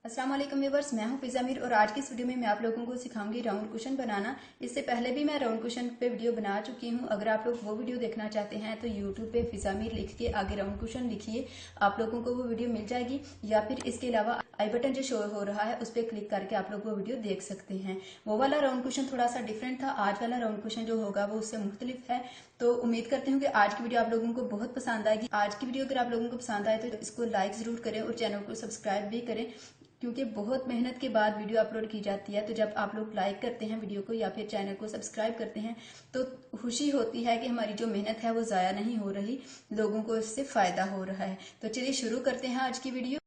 अस्सलाम वालेकुम व्यूअर्स, मैं हूं फिजा मीर और आज की इस वीडियो में मैं आप लोगों को सिखाऊंगी राउंड कुशन बनाना। इससे पहले भी मैं राउंड कुशन पे वीडियो बना चुकी हूं। अगर आप लोग वो वीडियो देखना चाहते हैं तो यूट्यूब पे फिजा मीर लिख के आगे राउंड कुशन लिखिए, आप लोगों को वो वीडियो मिल जाएगी। या फिर इसके अलावा आई बटन जो शो हो रहा है उस पर क्लिक करके आप लोग वो वीडियो देख सकते हैं। वो वाला राउंड क्वेश्चन थोड़ा सा डिफरेंट था, आज वाला राउंड क्वेश्चन जो होगा वो उससे मुख्तलिफ है। तो उम्मीद करती हूँ कि आज की वीडियो आप लोगों को बहुत पसंद आएगी। आज की वीडियो अगर आप लोगों को पसंद आए तो इसको लाइक जरूर करें और चैनल को सब्सक्राइब भी करें, क्योंकि बहुत मेहनत के बाद वीडियो अपलोड की जाती है। तो जब आप लोग लाइक करते हैं वीडियो को या फिर चैनल को सब्सक्राइब करते हैं तो खुशी होती है कि हमारी जो मेहनत है वो जाया नहीं हो रही, लोगों को इससे फायदा हो रहा है। तो चलिए शुरू करते हैं आज की वीडियो।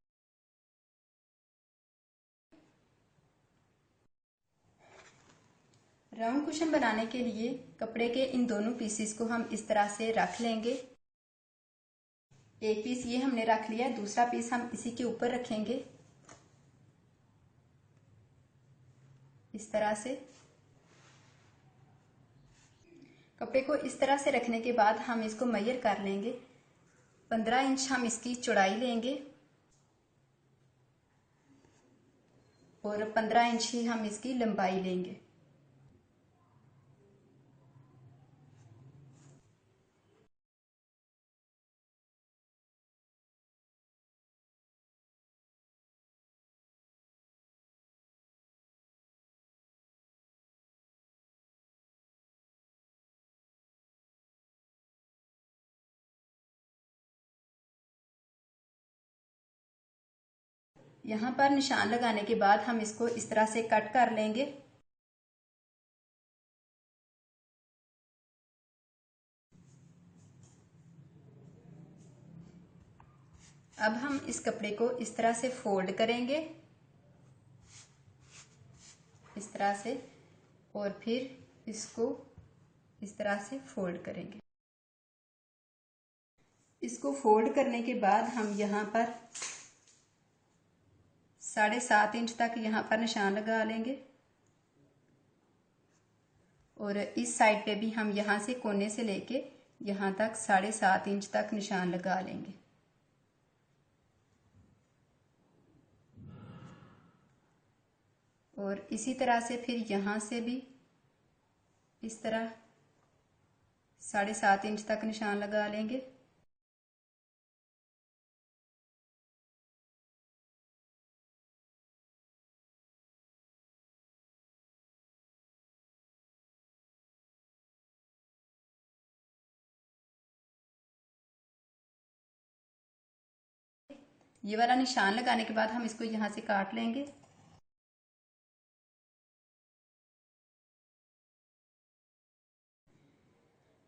राउंड कुशन बनाने के लिए कपड़े के इन दोनों पीसीस को हम इस तरह से रख लेंगे। एक पीस ये हमने रख लिया, दूसरा पीस हम इसी के ऊपर रखेंगे इस तरह से। कपड़े को इस तरह से रखने के बाद हम इसको मेजर कर लेंगे। 15 इंच हम इसकी चौड़ाई लेंगे और 15 इंच ही हम इसकी लंबाई लेंगे। यहाँ पर निशान लगाने के बाद हम इसको इस तरह से कट कर लेंगे। अब हम इस कपड़े को इस तरह से फोल्ड करेंगे इस तरह से, और फिर इसको इस तरह से फोल्ड करेंगे। इसको फोल्ड करने के बाद हम यहाँ पर 7.5 इंच तक यहाँ पर निशान लगा लेंगे और इस साइड पे भी हम यहाँ से कोने से लेके यहाँ तक 7.5 इंच तक निशान लगा लेंगे। और इसी तरह से फिर यहाँ से भी इस तरह 7.5 इंच तक निशान लगा लेंगे। ये वाला निशान लगाने के बाद हम इसको यहाँ से काट लेंगे।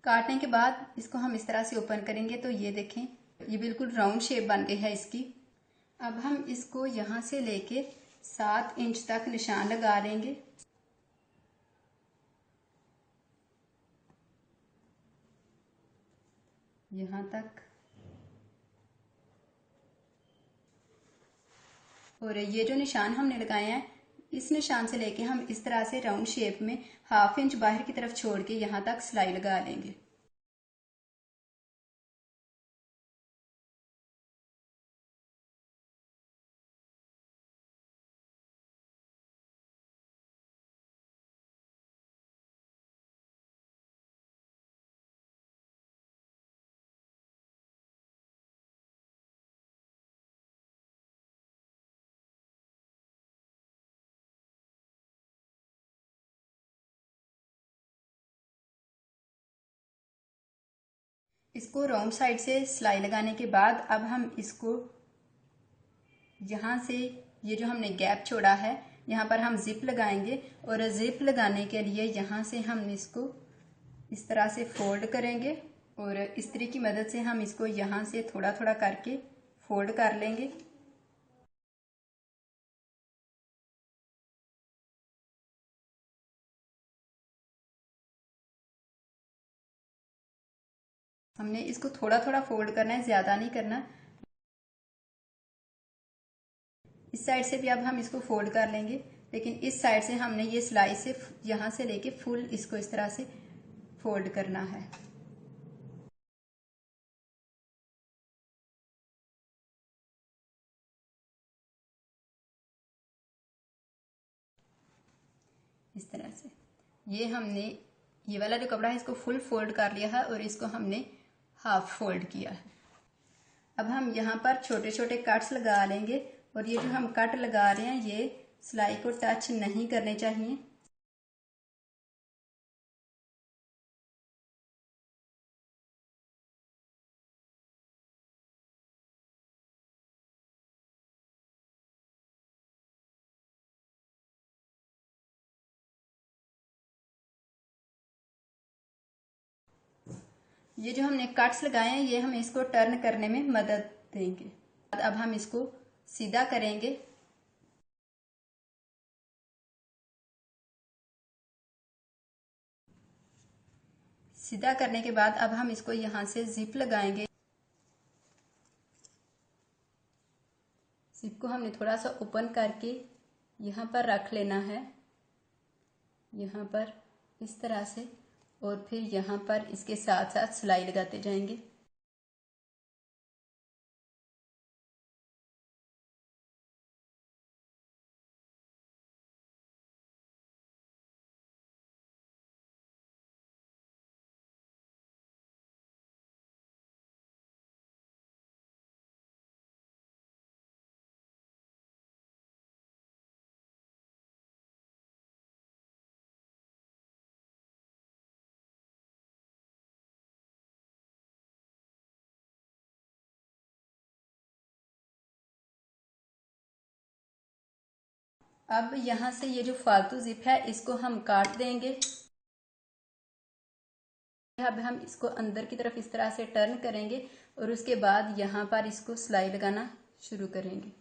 काटने के बाद इसको हम इस तरह से ओपन करेंगे तो ये देखें, ये बिल्कुल राउंड शेप बन गई है इसकी। अब हम इसको यहाँ से लेके 7 इंच तक निशान लगा लेंगे। यहाँ तक, और ये जो निशान हमने लगाए हैं इस निशान से लेके हम इस तरह से राउंड शेप में 1/2 इंच बाहर की तरफ छोड़ के यहाँ तक सिलाई लगा लेंगे। इसको राउंड साइड से सिलाई लगाने के बाद अब हम इसको यहाँ से, ये जो हमने गैप छोड़ा है यहाँ पर हम जिप लगाएंगे और जिप लगाने के लिए यहाँ से हम इसको इस तरह से फोल्ड करेंगे और इस्त्री की मदद से हम इसको यहाँ से थोड़ा थोड़ा करके फोल्ड कर लेंगे। हमने इसको थोड़ा थोड़ा फोल्ड करना है, ज्यादा नहीं करना। इस साइड से भी अब हम इसको फोल्ड कर लेंगे, लेकिन इस साइड से हमने ये सिलाई से यहाँ से लेके फुल इसको इस तरह से फोल्ड करना है। इस तरह से। ये हमने ये वाला जो कपड़ा है इसको फुल फोल्ड कर लिया है और इसको हमने हाफ फोल्ड किया है। अब हम यहाँ पर छोटे छोटे कट्स लगा लेंगे और ये जो हम कट लगा रहे हैं ये सिलाई को टच नहीं करने चाहिए। ये जो हमने कट्स लगाए हैं ये हमें इसको टर्न करने में मदद देंगे। अब हम इसको सीधा करेंगे। सीधा करने के बाद अब हम इसको यहाँ से जिप लगाएंगे। जिप को हमने थोड़ा सा ओपन करके यहाँ पर रख लेना है, यहाँ पर इस तरह से, और फिर यहाँ पर इसके साथ साथ सिलाई लगाते जाएंगे। अब यहाँ से ये जो फालतू जिप है इसको हम काट देंगे। अब हम इसको अंदर की तरफ इस तरह से टर्न करेंगे और उसके बाद यहाँ पर इसको सिलाई लगाना शुरू करेंगे।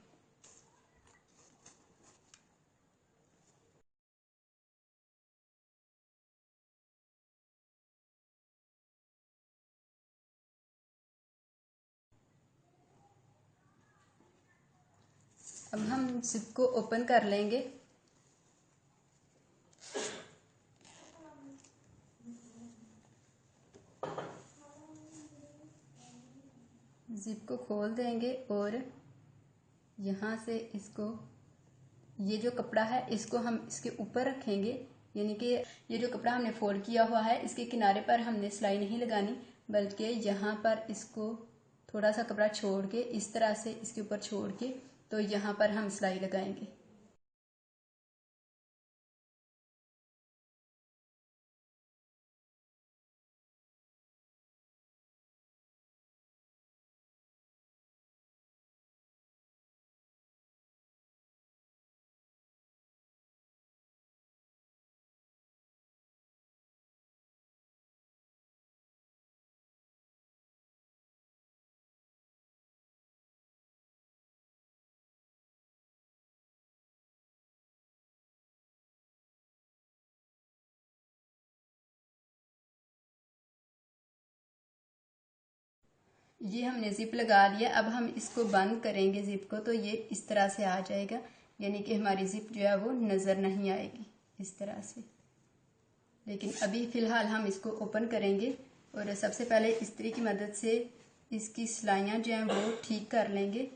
अब हम जिप को ओपन कर लेंगे। जिप को खोल देंगे और यहाँ से इसको, ये जो कपड़ा है इसको हम इसके ऊपर रखेंगे, यानी कि ये जो कपड़ा हमने फोल्ड किया हुआ है इसके किनारे पर हमने सिलाई नहीं लगानी, बल्कि यहाँ पर इसको थोड़ा सा कपड़ा छोड़ के इस तरह से इसके ऊपर छोड़ के तो यहाँ पर हम सिलाई लगाएंगे। ये हमने जिप लगा लिया। अब हम इसको बंद करेंगे जिप को, तो ये इस तरह से आ जाएगा, यानी कि हमारी जिप जो है वो नज़र नहीं आएगी इस तरह से। लेकिन अभी फ़िलहाल हम इसको ओपन करेंगे और सबसे पहले इस्त्री की मदद से इसकी सिलाइयाँ जो हैं वो ठीक कर लेंगे।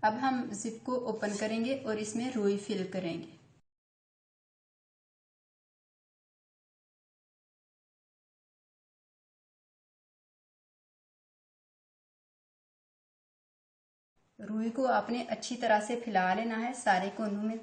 अब हम जिप को ओपन करेंगे और इसमें रुई फिल करेंगे। रुई को आपने अच्छी तरह से फैला लेना है सारे कोनों में।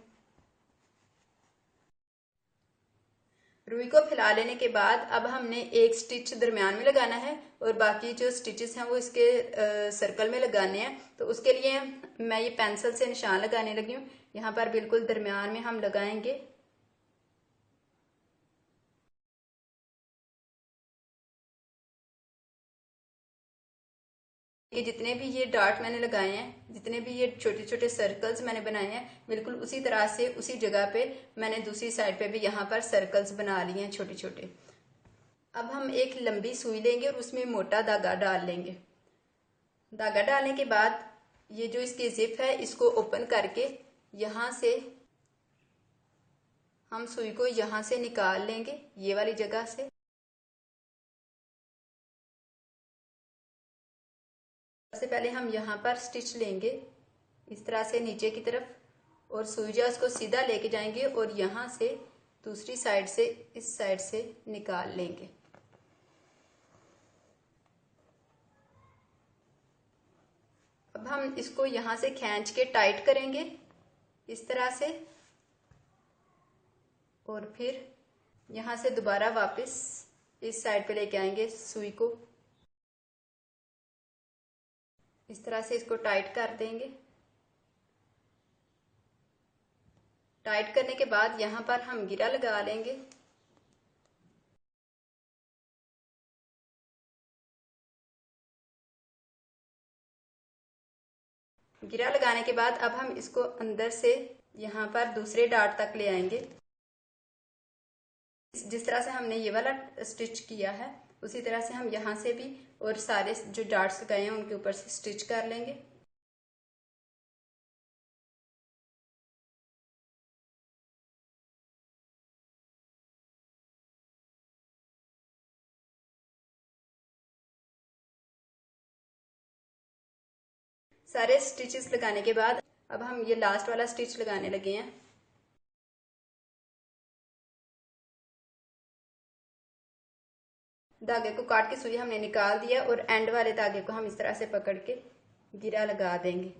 रुई को फैला लेने के बाद अब हमने एक स्टिच दरमियान में लगाना है और बाकी जो स्टिचेस हैं वो इसके सर्कल में लगाने हैं। तो उसके लिए मैं ये पेंसिल से निशान लगाने लगी हूँ। यहाँ पर बिल्कुल दरमियान में हम लगाएंगे। कि जितने भी ये डॉट मैंने लगाए हैं, जितने भी ये छोटे छोटे सर्कल्स मैंने बनाए हैं, बिल्कुल उसी तरह से उसी जगह पे मैंने दूसरी साइड पे भी यहाँ पर सर्कल्स बना लिए हैं छोटे छोटे। अब हम एक लंबी सुई लेंगे और उसमें मोटा धागा डाल लेंगे। धागा डालने के बाद ये जो इसकी जिप है इसको ओपन करके यहाँ से हम सुई को यहाँ से निकाल लेंगे, ये वाली जगह से। सबसे पहले हम यहाँ पर स्टिच लेंगे इस तरह से नीचे की तरफ, और सुई जो उसको सीधा लेके जाएंगे और यहाँ से दूसरी साइड से इस साइड से निकाल लेंगे। अब हम इसको यहाँ से खींच के टाइट करेंगे इस तरह से, और फिर यहाँ से दोबारा वापस इस साइड पे लेके आएंगे सुई को, इस तरह से इसको टाइट कर देंगे। टाइट करने के बाद यहाँ पर हम गिरा लगा लेंगे। गिरा लगाने के बाद अब हम इसको अंदर से यहाँ पर दूसरे डार्ट तक ले आएंगे। जिस तरह से हमने ये वाला स्टिच किया है उसी तरह से हम यहाँ से भी और सारे जो डार्ट्स लगाए हैं उनके ऊपर से स्टिच कर लेंगे। सारे स्टिचेस लगाने के बाद अब हम ये लास्ट वाला स्टिच लगाने लगे हैं। धागे को काट के सुई हमने निकाल दिया और एंड वाले धागे को हम इस तरह से पकड़ के गिरा लगा देंगे।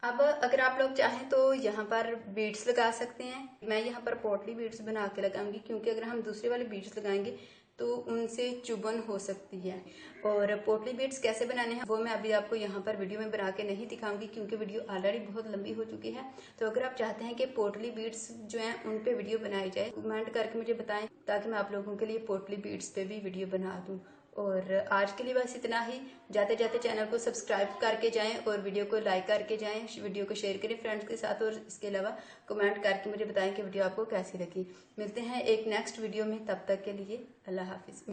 अब अगर आप लोग चाहें तो यहाँ पर बीड्स लगा सकते हैं। मैं यहाँ पर पोटली बीड्स बना के लगाऊंगी, क्योंकि अगर हम दूसरे वाले बीड्स लगाएंगे तो उनसे चुभन हो सकती है। और पोटली बीड्स कैसे बनाने हैं वो मैं अभी आपको यहाँ पर वीडियो में बना के नहीं दिखाऊंगी, क्योंकि वीडियो ऑलरेडी बहुत लंबी हो चुकी है। तो अगर आप चाहते हैं कि पोटली बीड्स जो हैं उन पे वीडियो बनाई जाए, कमेंट करके मुझे बताएं, ताकि मैं आप लोगों के लिए पोटली बीड्स पे भी वीडियो बना दूं। और आज के लिए बस इतना ही। जाते जाते चैनल को सब्सक्राइब करके जाएं और वीडियो को लाइक करके जाएं, वीडियो को शेयर करें फ्रेंड्स के साथ, और इसके अलावा कमेंट करके मुझे बताएं कि वीडियो आपको कैसी लगी। मिलते हैं एक नेक्स्ट वीडियो में, तब तक के लिए अल्लाह हाफिज।